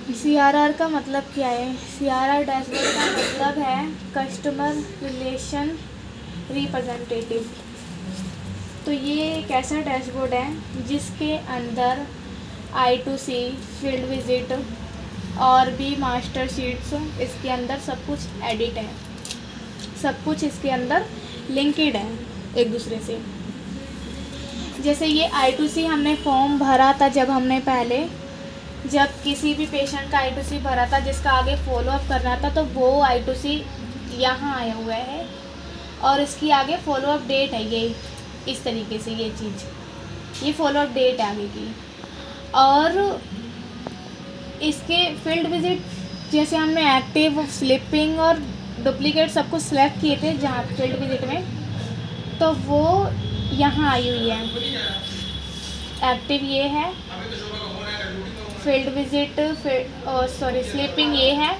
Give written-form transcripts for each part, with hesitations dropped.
CRR का मतलब क्या है? CRR डैशबोर्ड का मतलब है कस्टमर रिलेशन रिप्रेजेंटेटिव। तो ये एक ऐसा डैशबोर्ड है जिसके अंदर I2C, फील्ड विजिट और भी मास्टर शीट्स, इसके अंदर सब कुछ एडिट है, सब कुछ इसके अंदर लिंकेड है एक दूसरे से। जैसे ये I2C हमने फॉर्म भरा था जब किसी भी पेशेंट का I2C भरा था जिसका आगे फॉलोअप करना था, तो वो I2C यहाँ आया हुआ है और इसकी आगे फॉलोअप डेट है। ये इस तरीके से ये फॉलोअप डेट है आगे की। और इसके फील्ड विजिट जैसे हमने एक्टिव, स्लिपिंग और डुप्लीकेट सब कुछ सिलेक्ट किए थे जहाँ फील्ड विजिट में, तो वो यहाँ आई हुई है। एक्टिव ये है, फील्ड विजिट स्लीपिंग ये है,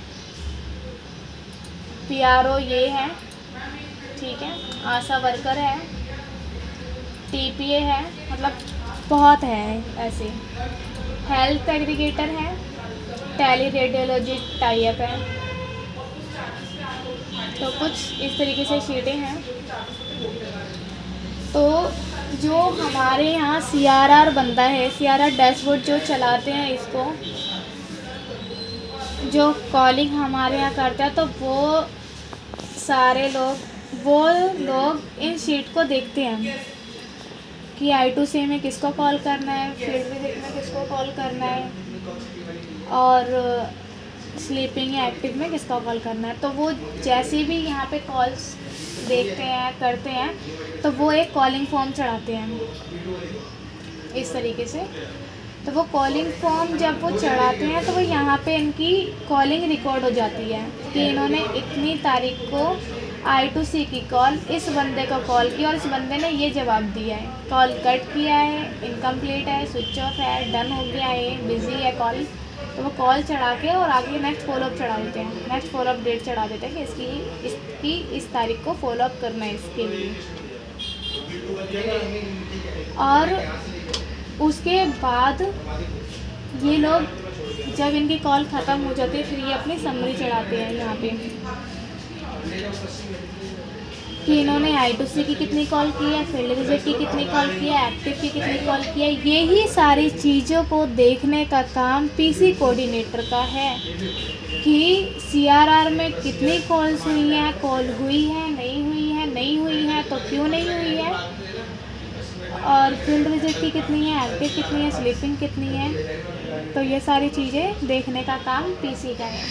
PRO ये है, ठीक है, आशा वर्कर है, TPA है, मतलब बहुत है ऐसे। हेल्थ एग्रीगेटर है, टेली रेडियोलॉजी टाइप है। तो कुछ इस तरीके से शीटें हैं। तो जो हमारे यहाँ CRR बनता है, CRR डैशबोर्ड जो चलाते हैं इसको, जो कॉलिंग हमारे यहाँ करते हैं, तो वो लोग इन शीट को देखते हैं कि I2C में किसको कॉल करना है, फील्ड विजिट में किसको कॉल करना है और स्लीपिंग या एक्टिव में किसका कॉल करना है। तो वो जैसे भी यहाँ पे कॉल्स देखते हैं, करते हैं, तो वो एक कॉलिंग फॉर्म चढ़ाते हैं इस तरीके से। तो वो कॉलिंग फॉर्म जब वो चढ़ाते हैं तो वो यहाँ पे इनकी कॉलिंग रिकॉर्ड हो जाती है कि इन्होंने इतनी तारीख को I2C की कॉल इस बंदे को कॉल की और इस बंदे ने ये जवाब दिया है, कॉल कट किया है, इनकम्प्लीट है, स्विच ऑफ है, डन हो गया है, बिज़ी है कॉल। तो वो कॉल चढ़ा के और आगे नेक्स्ट फॉलोअप चढ़ा देते हैं, नेक्स्ट फॉलोअप डेट चढ़ा देते हैं कि इसकी इस तारीख को फॉलोअप करना है इसके लिए। और उसके बाद ये लोग जब इनकी कॉल ख़त्म हो जाती है फिर ये अपनी समरी चढ़ाते हैं यहाँ पे कि इन्होंने I2C की कितनी कॉल की है, फील्ड विजिट की कितनी कॉल की है, एक्टिव की कितनी कॉल की है। यही सारी चीज़ों को देखने का काम PC कोऑर्डिनेटर का है कि CRR में कितनी कॉल्स हुई हैं, कॉल हुई है, नहीं हुई है तो क्यों नहीं हुई है, और फील्ड विजिट की कितनी है, एक्टिव कितनी है, स्लीपिंग कितनी है। तो ये सारी चीज़ें देखने का काम PC का है।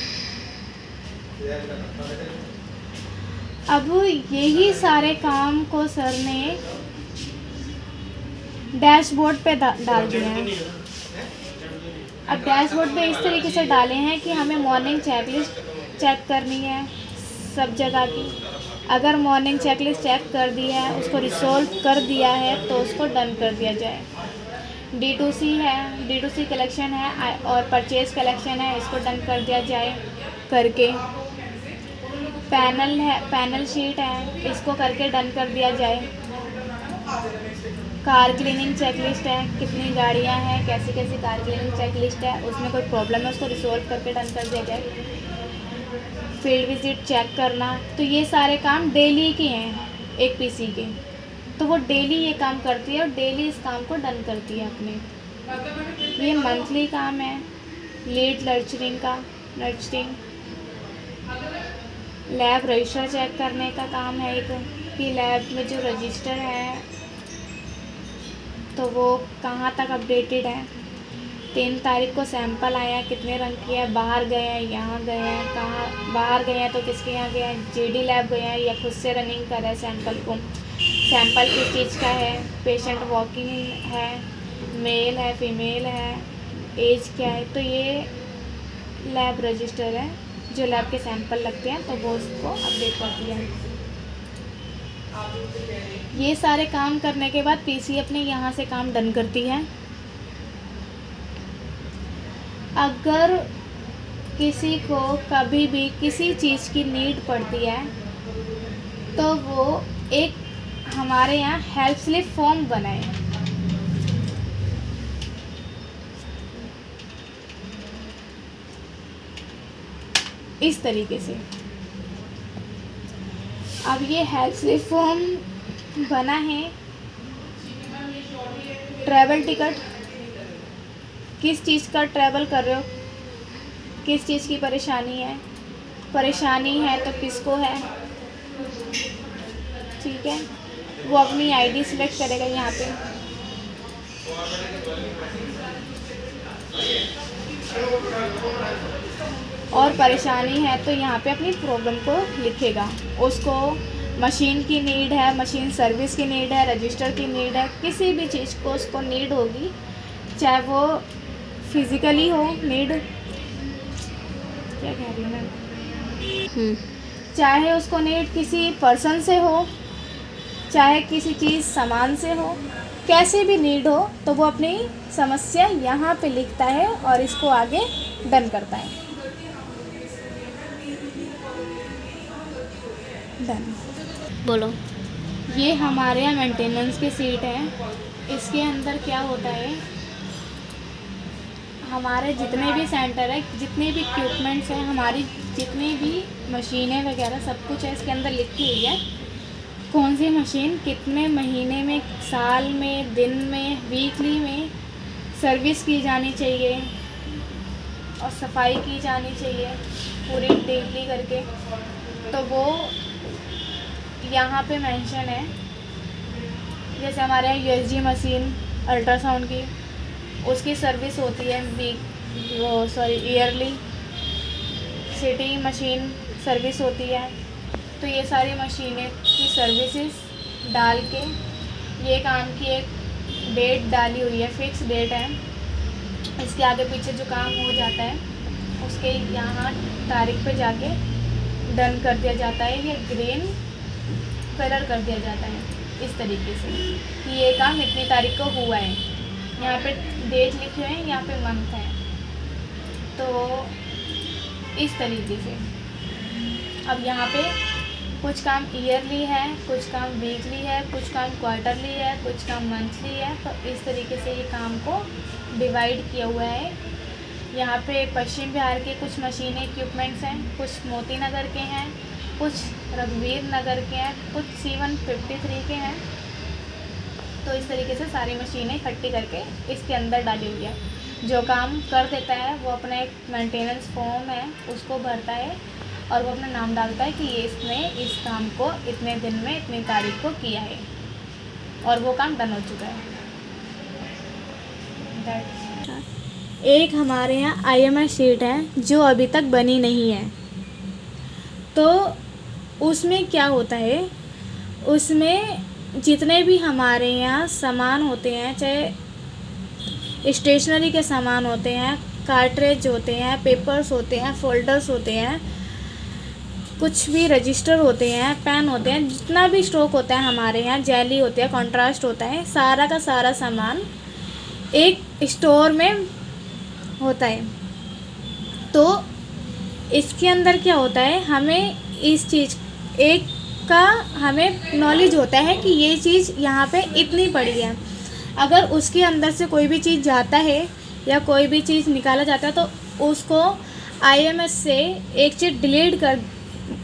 अब यही सारे काम को सर ने डैशबोर्ड पे डाल दिए हैं। अब डैशबोर्ड पे इस तरीके से डाले हैं कि हमें मॉर्निंग चेकलिस्ट चेक करनी है सब जगह की। अगर मॉर्निंग चेकलिस्ट चेक कर दिया है, उसको रिसोल्व कर दिया है, तो उसको डन कर दिया जाए। D2C है, D2C कलेक्शन है और परचेज कलेक्शन है, इसको डन कर दिया जाए करके। पैनल है, पैनल शीट है, इसको करके डन कर दिया जाए। कार क्लीनिंग चेकलिस्ट है, कितनी गाड़ियां हैं, कैसी कैसी कार क्लीनिंग चेकलिस्ट है, उसमें कोई प्रॉब्लम है उसको रिसोल्व करके डन कर दिया जाए। फील्ड विजिट चेक करना, तो ये सारे काम डेली के हैं एक PC के। तो वो डेली ये काम करती है और डेली इस काम को डन करती है अपने। ये मंथली काम है lead nurturing. Lab register check करने का काम है एक, कि लैब में जो रजिस्टर है तो वो कहाँ तक अपडेटेड है, 3 तारीख को सैंपल आया, कितने रंग किया है, बाहर गए हैं, यहाँ गए हैं, कहाँ बाहर गए हैं तो किसके यहाँ गए हैं, GD लैब गए हैं या खुद से रनिंग कर है सैंपल को, सैंपल किस चीज़ का है, पेशेंट वॉकिंग है, मेल है, फीमेल है, एज क्या है। तो ये लैब रजिस्टर है, जो लैब के सैंपल लगते हैं तो वो उसको अपडेट करती है। ये सारे काम करने के बाद PC अपने यहाँ से काम डन करती है। अगर किसी को कभी भी किसी चीज़ की नीड पड़ती है तो वो एक हमारे यहाँ हेल्प स्लिप फॉर्म बनाए। इस तरीके से। अब ये हेल्थ स्लिप फॉर्म बना है। ट्रैवल टिकट, किस चीज़ का ट्रैवल कर रहे हो, किस चीज़ की परेशानी है तो किसको है, ठीक है। वो अपनी आईडी सिलेक्ट करेगा यहाँ पे। और परेशानी है तो यहाँ पे अपनी प्रॉब्लम को लिखेगा। उसको मशीन की नीड है, मशीन सर्विस की नीड है, रजिस्टर की नीड है, किसी भी चीज़ को उसको नीड होगी, चाहे वो फिज़िकली हो नीड, क्या कह रही हूँ मैं, चाहे उसको नीड किसी पर्सन से हो, चाहे किसी चीज़ सामान से हो, कैसे भी नीड हो, तो वो अपनी समस्या यहाँ पे लिखता है और इसको आगे डन करता है। डन। बोलो। ये हमारे यहाँ मेंटेनेंस की सीट है। इसके अंदर क्या होता है, हमारे जितने भी सेंटर है, जितने भी इक्विपमेंट्स हैं, हमारी जितनी भी मशीनें वगैरह सब कुछ है इसके अंदर लिखी हुई है। कौन सी मशीन कितने महीने में, साल में, दिन में, वीकली में सर्विस की जानी चाहिए और सफाई की जानी चाहिए पूरी डेली करके, तो वो यहाँ पे मेंशन है। जैसे हमारे यहाँ यूएसजी मशीन अल्ट्रासाउंड की, उसकी सर्विस होती है ईयरली। सिटी मशीन सर्विस होती है। तो ये सारी मशीनें की सर्विसेज डाल के ये काम की एक डेट डाली हुई है, फिक्स डेट है। इसके आगे पीछे जो काम हो जाता है उसके यहाँ तारीख पे जाके डन कर दिया जाता है, या ग्रीन कलर कर दिया जाता है इस तरीके से कि ये काम इतनी तारीख को हुआ है। यहाँ पे डेट लिखे हुए हैं, यहाँ पे मंथ है, तो इस तरीके से। अब यहाँ पे कुछ काम ईयरली है, कुछ काम वीकली है, कुछ काम क्वार्टरली है, कुछ काम मंथली है, तो इस तरीके से ये काम को डिवाइड किया हुआ है। यहाँ पे पश्चिम बिहार के कुछ मशीनें इक्विपमेंट्स हैं, कुछ मोती नगर के हैं, कुछ रघुवीर नगर के हैं, कुछ C153 के हैं। तो इस तरीके से सारी मशीनें इकट्ठी करके इसके अंदर डाली हुई है। जो काम कर देता है वो अपना एक मेंटेनेंस फॉर्म है उसको भरता है और वो अपना नाम डालता है कि ये इसने इस काम को इतने दिन में इतनी तारीख को किया है और वो काम डन हो चुका है। एक हमारे यहाँ IMS शीट है जो अभी तक बनी नहीं है। तो उसमें क्या होता है, उसमें जितने भी हमारे यहाँ सामान होते हैं, चाहे स्टेशनरी के सामान होते हैं, कार्ट्रेज होते हैं, पेपर्स होते हैं, फोल्डर्स होते हैं, कुछ भी रजिस्टर होते हैं, पेन होते हैं, जितना भी स्टॉक होता है हमारे यहाँ, जेली होते हैं, कॉन्ट्रास्ट होता है, सारा का सारा सामान एक स्टोर में होता है। तो इसके अंदर क्या होता है, हमें इस चीज़ एक का हमें नॉलेज होता है कि ये चीज़ यहाँ पे इतनी पड़ी है। अगर उसके अंदर से कोई भी चीज़ जाता है या कोई भी चीज़ निकाला जाता है तो उसको IMS से एक चीज़ डिलीट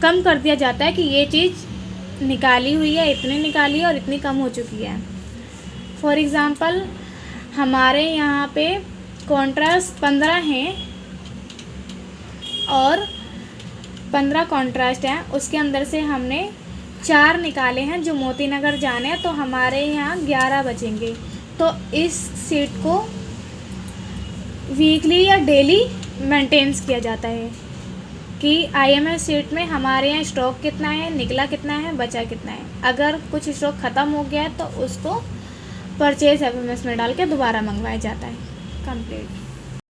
कम कर दिया जाता है कि ये चीज़ निकाली हुई है, इतनी निकाली है और इतनी कम हो चुकी है। फॉर एग्ज़ाम्पल हमारे यहाँ पे कॉन्ट्रास्ट 15 हैं और 15 कॉन्ट्रास्ट हैं, उसके अंदर से हमने 4 निकाले हैं जो मोती नगर जाने हैं, तो हमारे यहाँ 11 बचेंगे। तो इस सीट को वीकली या डेली मेंटेन्स किया जाता है कि IMS सीट में हमारे यहाँ स्टॉक कितना है, निकला कितना है, बचा कितना है। अगर कुछ स्टॉक ख़त्म हो गया है तो उसको परचेज FMS में डाल के दोबारा मंगवाया जाता है। कंप्लीट।